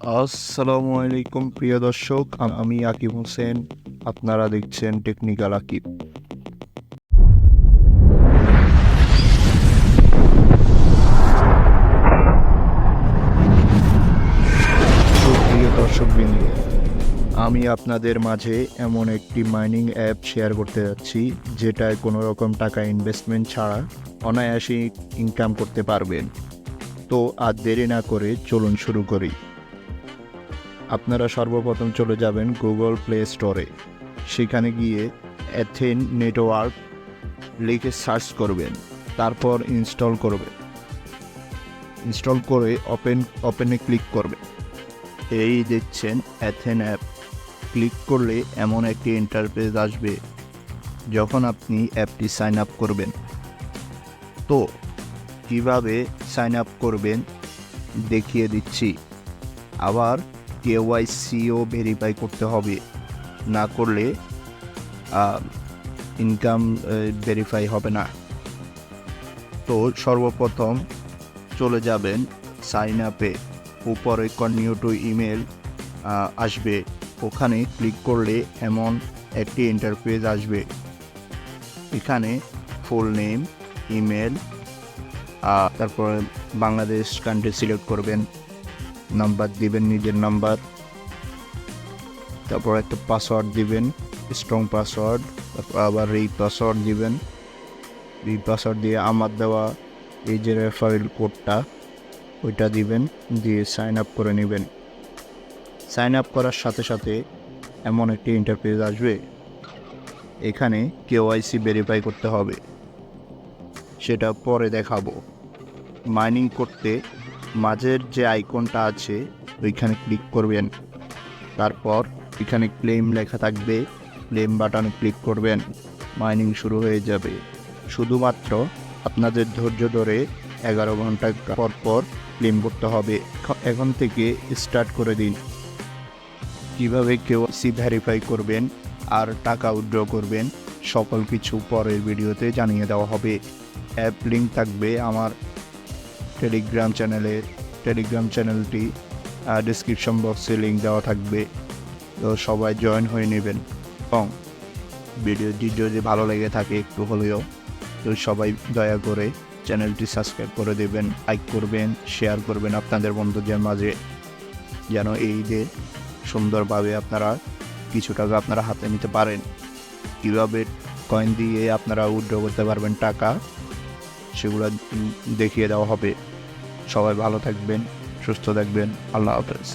আসসালামু আলাইকুম প্রিয় দর্শক, আমি আকিব হোসেন। আপনারা দেখছেন টেকনিক্যাল আকিব। সুপ্রিয় দর্শকবৃন্দ, আমি আপনাদের মাঝে এমন একটি মাইনিং অ্যাপ শেয়ার করতে যাচ্ছি যেটায় কোনো রকম টাকা ইনভেস্টমেন্ট ছাড়া অনায়াসে ইনকাম করতে পারবেন। তো আর দেরি না করে চলুন শুরু করি। আপনারা সর্বপ্রথম চলে যাবেন গুগল প্লে স্টোরে। সেখানে গিয়ে অ্যাথেন নেটওয়ার্ক লিখে সার্চ করবেন, তারপর ইনস্টল করবেন। ইনস্টল করে ওপেনে ক্লিক করবেন। এই দেখছেন অ্যাথেন অ্যাপ। ক্লিক করলে এমন একটি ইন্টারফেস আসবে যখন আপনি অ্যাপটি সাইন আপ করবেন। তো কিভাবে সাইন আপ করবেন দেখিয়ে দিচ্ছি। আবার কেওয়াইসিও ভেরিফাই করতে হবে, না করলে ইনকাম ভেরিফাই হবে না। তো সর্বপ্রথম চলে যাবেন সাইন আপে। উপরে কন্টিনিউ টু ইমেল আসবে, ওখানে ক্লিক করলে এমন একটি ইন্টারফেস আসবে। এখানে ফুল নেম, ইমেল, তারপর বাংলাদেশ কান্ট্রি সিলেক্ট করবেন, নাম্বার দিবেন, নিজের নাম্বার, তারপর একটা পাসওয়ার্ড দিবেন, স্ট্রং পাসওয়ার্ড, তারপর আবার এই পাসওয়ার্ড দিবেন। এই পাসওয়ার্ড দিয়ে আমার দেওয়া এই যে রেফারেল কোডটা ওইটা দিবেন, দিয়ে সাইন আপ করে নেবেন। সাইন আপ করার সাথে সাথে এমন একটি ইন্টারফেস আসবে, এখানে কেওয়াইসি ভেরিফাই করতে হবে, সেটা পরে দেখাবো। মাইনিং করতে মাঝের যে আইকনটা আছে ওইখানে ক্লিক করবেন, তারপর এখানে ক্লেম লেখা থাকবে, ক্লেম বাটনে ক্লিক করবেন। মাইনিং শুরু হয়ে যাবে। শুধুমাত্র আপনাদের ধৈর্য ধরে 11 ঘন্টা পর পর ক্লেম করতে হবে। এখন থেকে স্টার্ট করে দিন। কীভাবে কেওয়াইসি ভেরিফাই করবেন আর টাকা উইথড্র করবেন সকল কিছু পরের ভিডিওতে জানিয়ে দেওয়া হবে। অ্যাপ লিঙ্ক থাকবে আমার টেলিগ্রাম চ্যানেলটি ডিসক্রিপশন বক্সে লিঙ্ক দেওয়া থাকবে। তো সবাই জয়েন হয়ে নেবেন, এবং ভিডিওটি যদি ভালো লেগে থাকে একটু হলেও, তো সবাই দয়া করে চ্যানেলটি সাবস্ক্রাইব করে দেবেন, লাইক করবেন, শেয়ার করবেন আপনাদের বন্ধুদের মাঝে, যেন এই যে সুন্দরভাবে আপনারা কিছু টাকা আপনারা হাতে নিতে পারেন। কীভাবে কয়েন দিয়ে আপনারা উইথড্র করতে পারবেন টাকা, সেগুলো দেখিয়ে দেওয়া হবে। সবাই ভালো থাকবেন, সুস্থ থাকবেন। আল্লাহ হাফেজ।